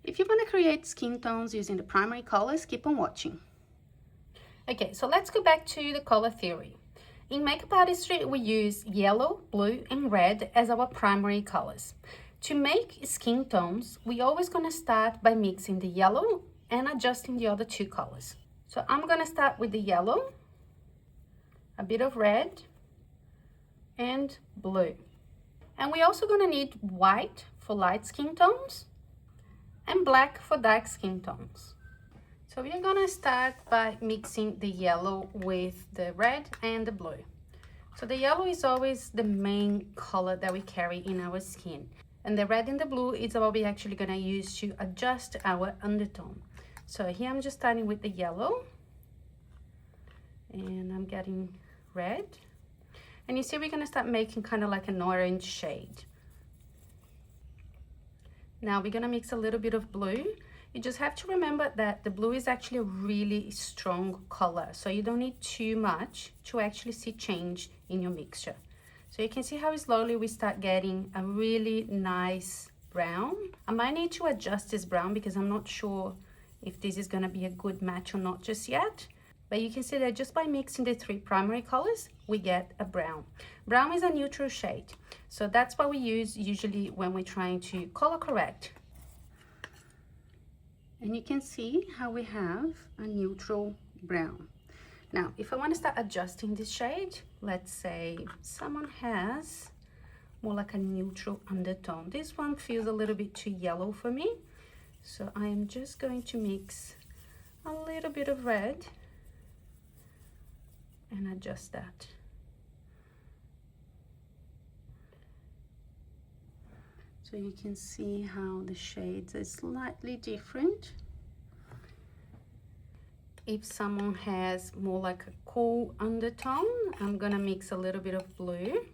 If you want to create skin tones using the primary colors, keep on watching. Okay, so let's go back to the color theory. In makeup artistry, we use yellow, blue, and red as our primary colors. To make skin tones, we're always going to start by mixing the yellow and adjusting the other two colors. So I'm going to start with the yellow, a bit of red, and blue. And we're also going to need white for light skin tones and black for dark skin tones. So we are gonna start by mixing the yellow with the red and the blue. So the yellow is always the main color that we carry in our skin. And the red and the blue is what we're actually gonna use to adjust our undertone. So here I'm just starting with the yellow. And I'm getting red. And you see we're gonna start making kind of like an orange shade. Now we're gonna mix a little bit of blue. You just have to remember that the blue is actually a really strong color, so you don't need too much to actually see change in your mixture. So you can see how slowly we start getting a really nice brown. I might need to adjust this brown because I'm not sure if this is going to be a good match or not just yet. But you can see that just by mixing the three primary colors, we get a brown. Brown is a neutral shade, so that's what we use usually when we're trying to color correct. And you can see how we have a neutral brown. Now, if I want to start adjusting this shade, let's say someone has more like a neutral undertone. This one feels a little bit too yellow for me. So I am just going to mix a little bit of red and adjust that. So you can see how the shades are slightly different. If someone has more like a cool undertone, I'm gonna mix a little bit of blue.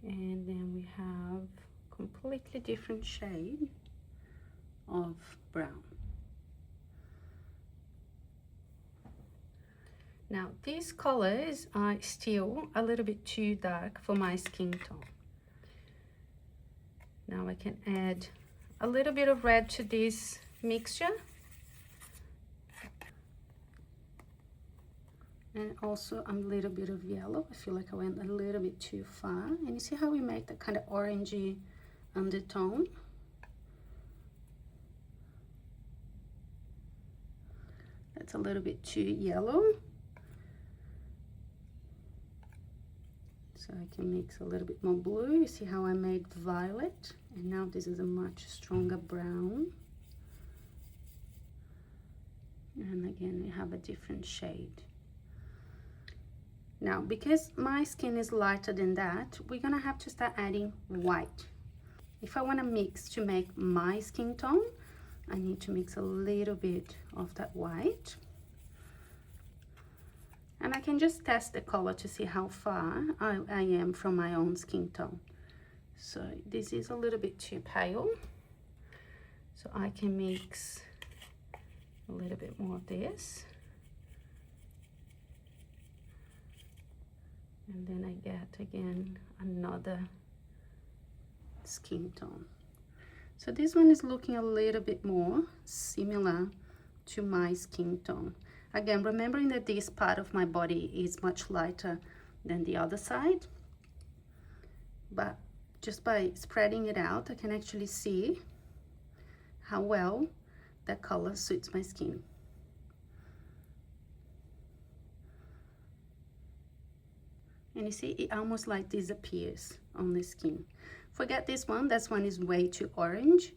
And then we have completely different shade of brown. Now these colors are still a little bit too dark for my skin tone. Now I can add a little bit of red to this mixture. And also a little bit of yellow. I feel like I went a little bit too far. And you see how we make that kind of orangey undertone? That's a little bit too yellow. So I can mix a little bit more blue. You see how I made violet? And now this is a much stronger brown. And again, we have a different shade. Now, because my skin is lighter than that, we're gonna have to start adding white. If I wanna mix to make my skin tone, I need to mix a little bit of that white. And I can just test the color to see how far I am from my own skin tone. So this is a little bit too pale. So I can mix a little bit more of this. And then I get again another skin tone. So this one is looking a little bit more similar to my skin tone. Again, remembering that this part of my body is much lighter than the other side. But just by spreading it out, I can actually see how well that color suits my skin. And you see, it almost like disappears on the skin. Forget this one, this one is way too orange.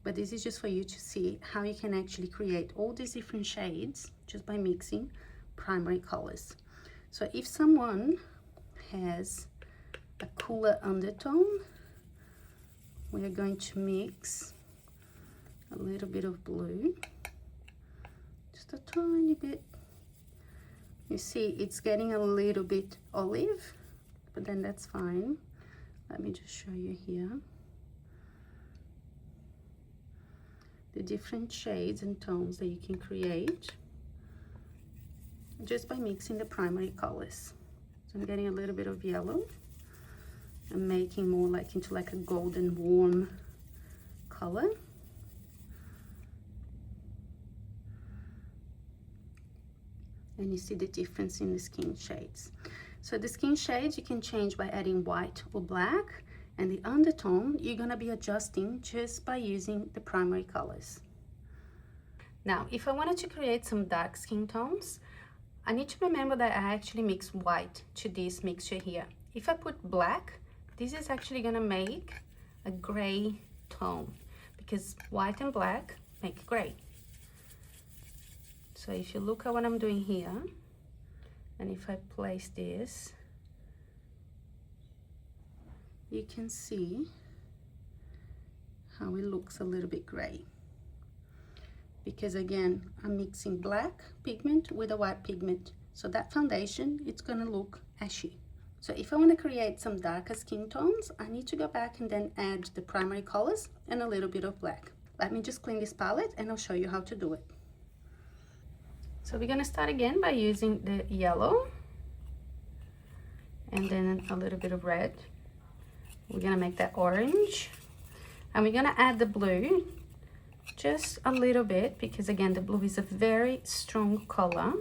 But this is just for you to see how you can actually create all these different shades just by mixing primary colors. So if someone has a cooler undertone, we are going to mix a little bit of blue, just a tiny bit. You see it's getting a little bit olive, but then that's fine. Let me just show you here the different shades and tones that you can create just by mixing the primary colors. So I'm getting a little bit of yellow, and making more like into like a golden warm color. And you see the difference in the skin shades. So the skin shades you can change by adding white or black, and the undertone you're going to be adjusting just by using the primary colors. Now, if I wanted to create some dark skin tones, I need to remember that I actually mix white to this mixture here. If I put black, this is actually going to make a gray tone, because white and black make gray. So if you look at what I'm doing here, and if I place this, you can see how it looks a little bit gray. Because again, I'm mixing black pigment with a white pigment. So that foundation, it's gonna look ashy. So if I wanna create some darker skin tones, I need to go back and then add the primary colors and a little bit of black. Let me just clean this palette and I'll show you how to do it. So we're gonna start again by using the yellow and then a little bit of red. We're gonna make that orange, and we're gonna add the blue just a little bit, because again the blue is a very strong color.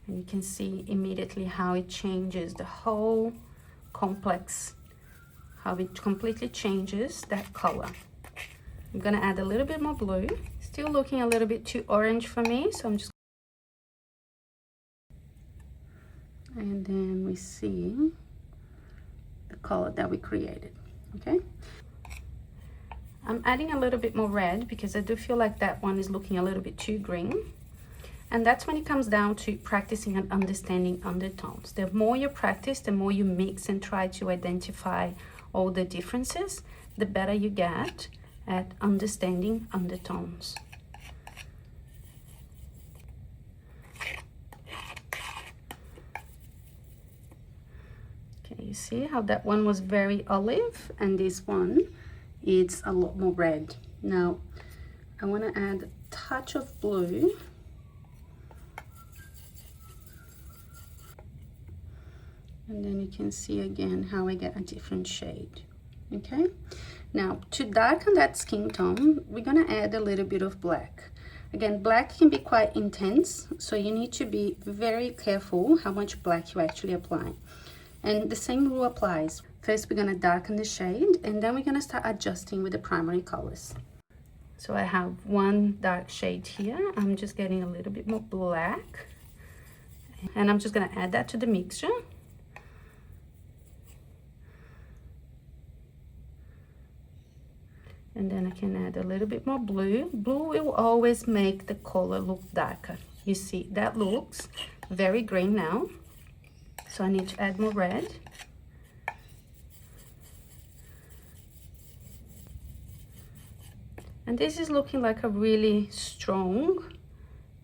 And you can see immediately how it changes the whole complex, how it completely changes that color. I'm gonna add a little bit more blue. Still looking a little bit too orange for me, so I'm just... And then we see the color that we created, okay? I'm adding a little bit more red because I do feel like that one is looking a little bit too green. And that's when it comes down to practicing and understanding undertones. The more you practice, the more you mix and try to identify all the differences, the better you get at understanding undertones. Okay, you see how that one was very olive, and this one, it's a lot more red. Now, I want to add a touch of blue. And then you can see again how I get a different shade, okay? Now, to darken that skin tone, we're gonna add a little bit of black. Again, black can be quite intense, so you need to be very careful how much black you actually apply. And the same rule applies. First, we're gonna darken the shade, and then we're gonna start adjusting with the primary colors. So I have one dark shade here. I'm just getting a little bit more black, and I'm just gonna add that to the mixture. And then I can add a little bit more blue. Blue will always make the color look darker. You see, that looks very green now. So I need to add more red. And this is looking like a really strong,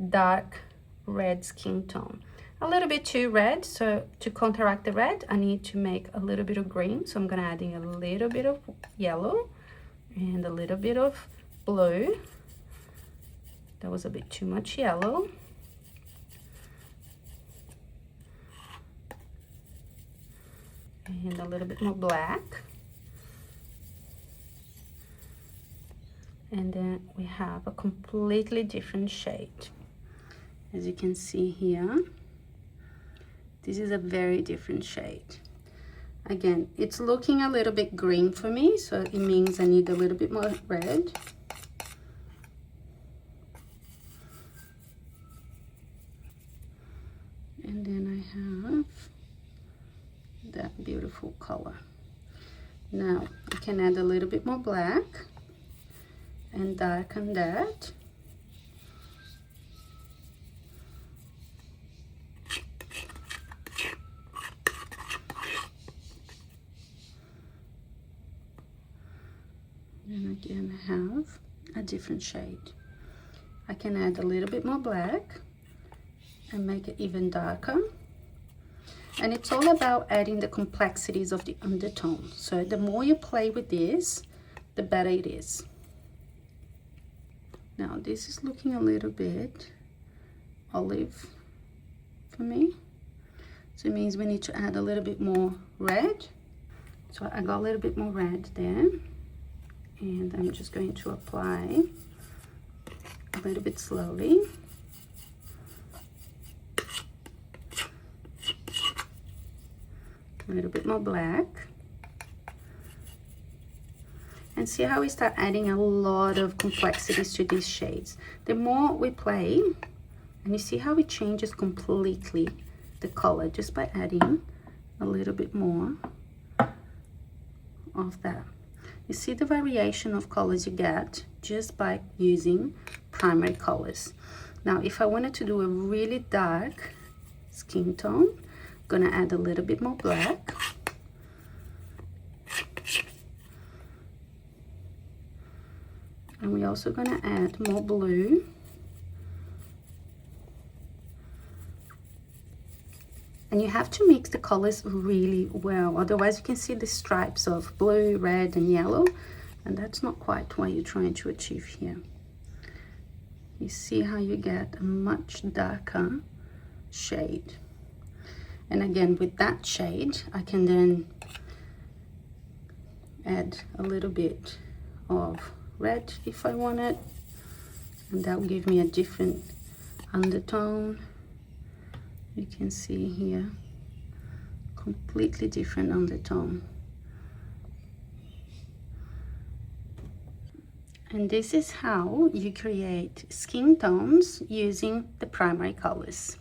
dark red skin tone. A little bit too red, so to counteract the red, I need to make a little bit of green. So I'm gonna adding a little bit of yellow and a little bit of blue. That was a bit too much yellow. And a little bit more black. And then we have a completely different shade. As you can see here, this is a very different shade. Again, it's looking a little bit green for me, so it means I need a little bit more red. And then I have that beautiful color. Now, I can add a little bit more black and darken that. And again, I have a different shade. I can add a little bit more black and make it even darker. And it's all about adding the complexities of the undertone. So the more you play with this, the better it is. Now this is looking a little bit olive for me. So it means we need to add a little bit more red. So I got a little bit more red there. And I'm just going to apply a little bit slowly. A little bit more black. And see how we start adding a lot of complexities to these shades. The more we play, and you see how it changes completely the color just by adding a little bit more of that. You see the variation of colors you get just by using primary colors. Now, if I wanted to do a really dark skin tone, I'm gonna add a little bit more black. And we're also gonna add more blue. And you have to mix the colors really well, otherwise you can see the stripes of blue, red, and yellow, and that's not quite what you're trying to achieve here. You see how you get a much darker shade. And again, with that shade, I can then add a little bit of red if I want it, and that will give me a different undertone. You can see here, completely different undertone. And this is how you create skin tones using the primary colors.